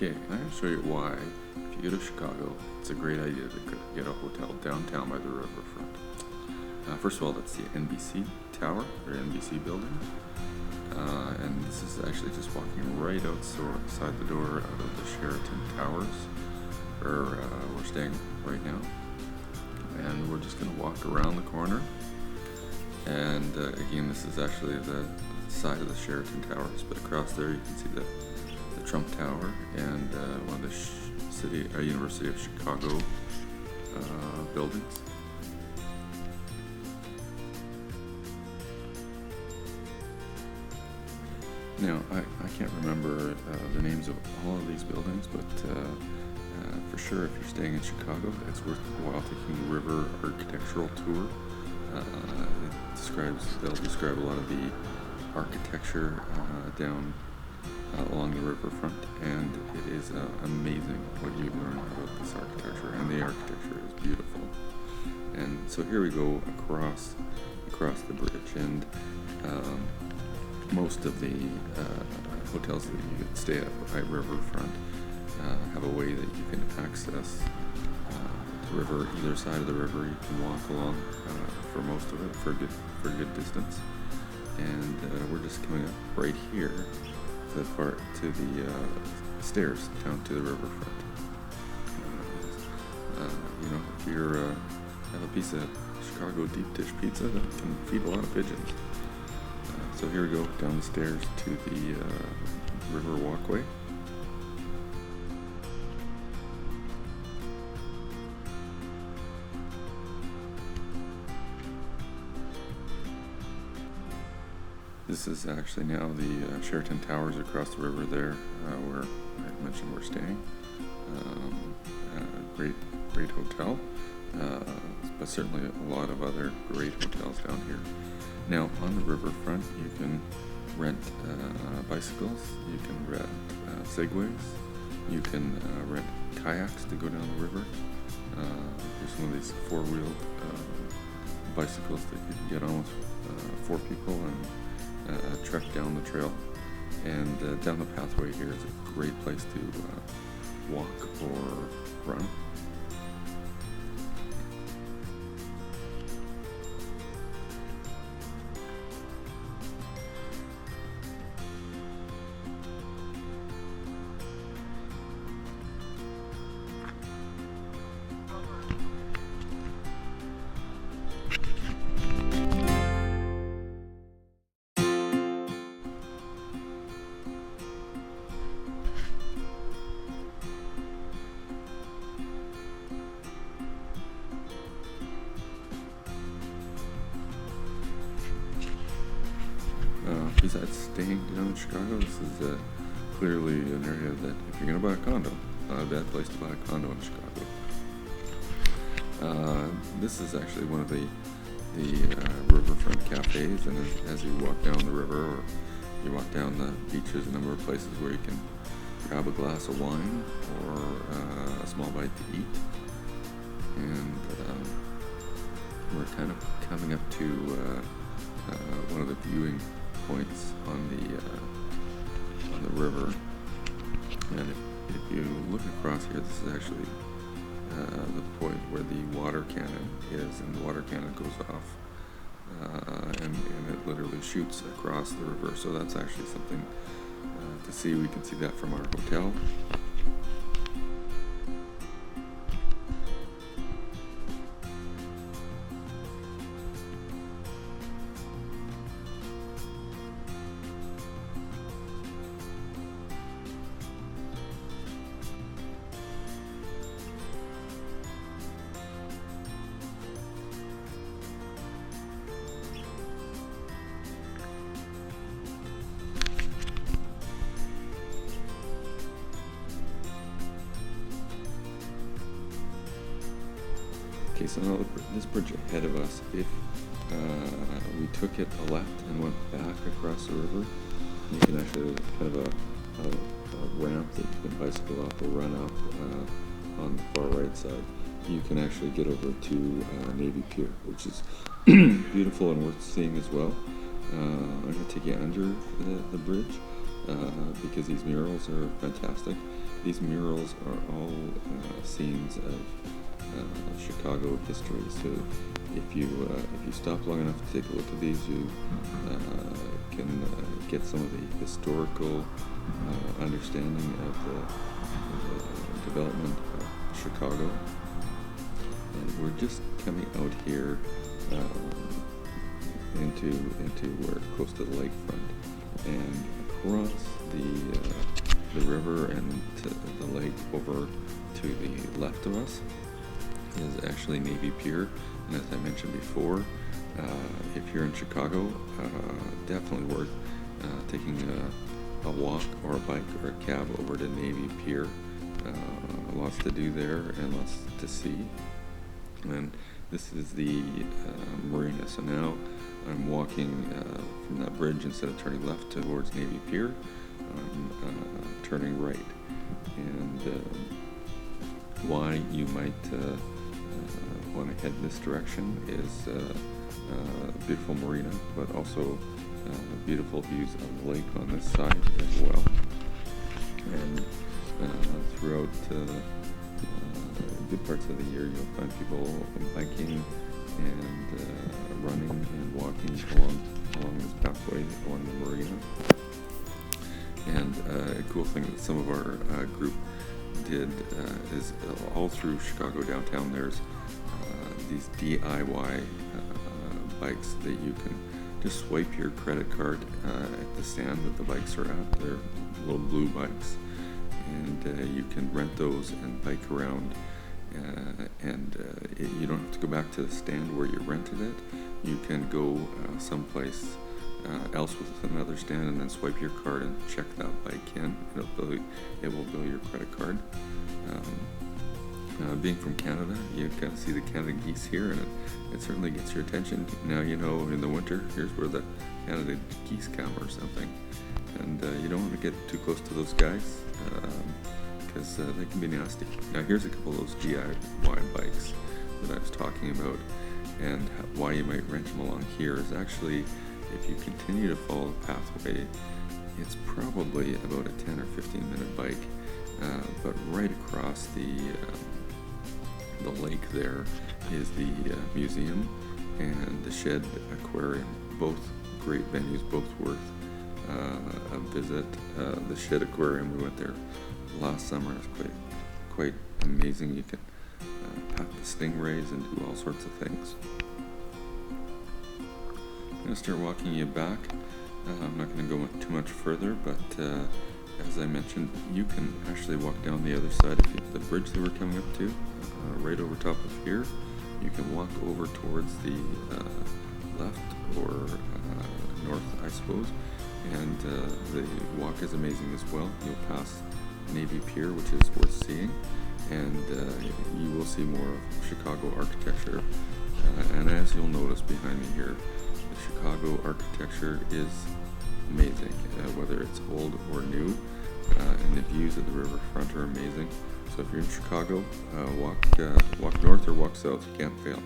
Okay, I'm going to show you why, if you go to Chicago, it's a great idea to get a hotel downtown by the riverfront. First of all, that's the NBC Tower, or NBC building. And this is actually just walking right outside the door out of the Sheraton Towers, where we're staying right now. And we're just going to walk around the corner. And again, this is actually the side of the Sheraton Towers, but across there you can see the Trump Tower and one of the University of Chicago buildings. Now, I can't remember the names of all of these buildings, but for sure, if you're staying in Chicago, it's worthwhile taking a river architectural tour. They'll describe a lot of the architecture down along the riverfront, and it is amazing what you learn about this architecture, and the architecture is beautiful. And so here we go across the bridge, and most of the hotels that you can stay at riverfront have a way that you can access the river. Either side of the river you can walk along for most of it for a good distance, and we're just coming up right here to the stairs down to the riverfront. If you have a piece of Chicago deep dish pizza, that can feed a lot of pigeons. So here we go down the stairs to the river walkway. This is actually now the Sheraton Towers across the river there, where I mentioned we're staying. Great hotel, but certainly a lot of other great hotels down here. Now, on the riverfront, you can rent bicycles, you can rent segways, you can rent kayaks to go down the river. There's one of these four-wheeled bicycles that you can get on with 4 people and trek down the trail. And down the pathway here is a great place to walk or run. Besides staying down in Chicago, this is clearly an area that, if you're going to buy a condo, not a bad place to buy a condo in Chicago. This is actually one of the riverfront cafes, and as you walk down the river or you walk down the beach, there's a number of places where you can grab a glass of wine or a small bite to eat. And we're kind of coming up to one of the viewing points on the river, and if you look across here, this is actually the point where the water cannon is, and the water cannon goes off and it literally shoots across the river. So that's actually something to see. We can see that from our hotel. Okay, so now this bridge ahead of us, if we took it a left and went back across the river, you can actually kind of a ramp that you can bicycle up or run up on the far right side. You can actually get over to Navy Pier, which is beautiful and worth seeing as well. I'm going to take you under the bridge. because these murals are fantastic. These murals are all scenes of Chicago history. So if you stop long enough to take a look at these, you can get some of the historical understanding of the development of Chicago. And we're just coming out here into where close to the lakefront, and across the river and to the lake over to the left of us is actually Navy Pier. And as I mentioned before, if you're in Chicago, definitely worth taking a walk or a bike or a cab over to Navy Pier. Lots to do there and lots to see. And this is the Marina. So now I'm walking from that bridge. Instead of turning left towards Navy Pier, I'm turning right. And why you might want to head this direction is beautiful Marina, but also beautiful views of the lake on this side as well. And throughout good parts of the year, you'll find people biking and running and walking along this pathway along the Marina. And a cool thing that some of our group did is all through Chicago downtown there's these DIY bikes that you can just swipe your credit card at the stand that the bikes are at. They're little blue bikes, and you can rent those and bike around. You don't have to go back to the stand where you rented it. You can go someplace else with another stand and then swipe your card and check that bike in. It will bill your credit card. Being from Canada, you kind of see the Canada geese here, and it certainly gets your attention. Now you know in the winter, here's where the Canada geese come or something. And you don't want to get too close to those guys, because they can be nasty. Now here's a couple of those DIY bikes that I was talking about, and why you might rent them along here is actually, if you continue to follow the pathway, it's probably about a 10 or 15 minute bike, but right across the lake there is the museum and the Shed Aquarium. Both great venues, both worth a visit. The Shed Aquarium, we went there last summer. It's quite amazing. You can pat the stingrays and do all sorts of things. I'm going to start walking you back. I'm not going to go too much further, but as I mentioned, you can actually walk down the other side of the bridge that we're coming up to, right over top of here. You can walk over towards the left or north, I suppose, and the walk is amazing as well. You'll pass Navy Pier, which is worth seeing, and you will see more of Chicago architecture. And as you'll notice behind me here, the Chicago architecture is amazing, whether it's old or new, and the views of the riverfront are amazing. So if you're in Chicago, walk north or walk south, you can't fail.